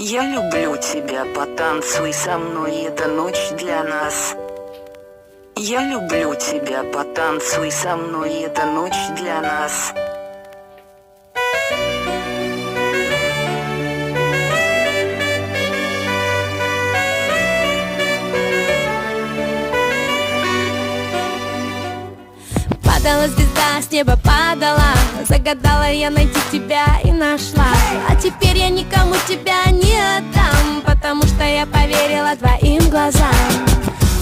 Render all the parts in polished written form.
Я люблю тебя, потанцуй со мной, эта ночь для нас. Я люблю тебя, потанцуй со мной, эта ночь для нас. Падала звезда, с неба падала, загадала я найти тебя и нашла. А теперь я никому тебя не отдам, потому что я поверила твоим глазам.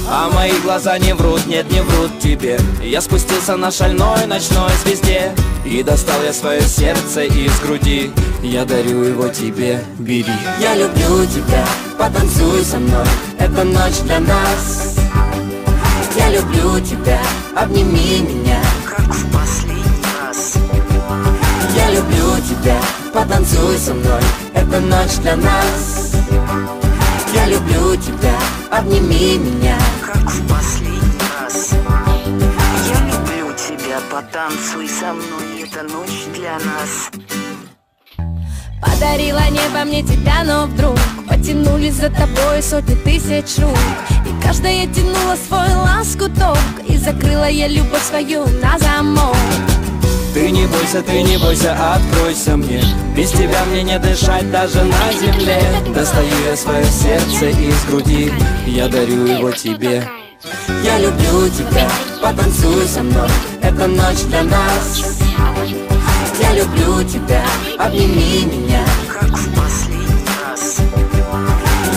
А мои глаза не врут, нет, не врут тебе. Я спустился на шальной ночной звезде и достал я свое сердце из груди. Я дарю его тебе, бери. Я люблю тебя, потанцуй со мной, эта ночь для нас. Я люблю тебя, обними меня, как в последний раз. Я люблю тебя, потанцуй со мной, эта ночь для нас. Я люблю тебя, обними меня, как в последний раз. Я люблю тебя, потанцуй со мной, эта ночь для нас. Подарила небо мне тебя, но вдруг потянулись за тобой сотни тысяч рук. И каждая тянула свой лоскуток, и закрыла я любовь свою на замок. Ты не бойся, откройся мне. Без тебя мне не дышать даже на земле. Достаю я свое сердце из груди, я дарю его тебе. Я люблю тебя, потанцуй со мной, эта ночь для нас. Я люблю тебя, обними меня, как в последний раз.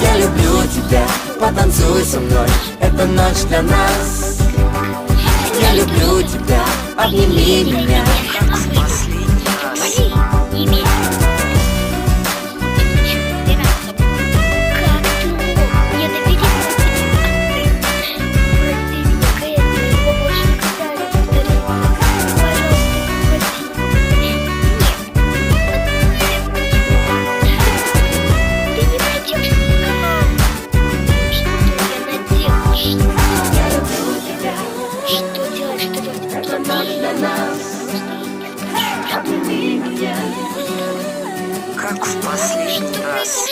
Я люблю тебя, потанцуй со мной, эта ночь для нас. Я люблю тебя, обними меня, как в последний раз. Как в последний раз.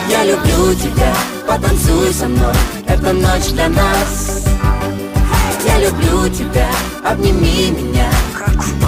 Я люблю тебя, потанцуй со мной, эта ночь для нас. Я люблю тебя, обними меня, как в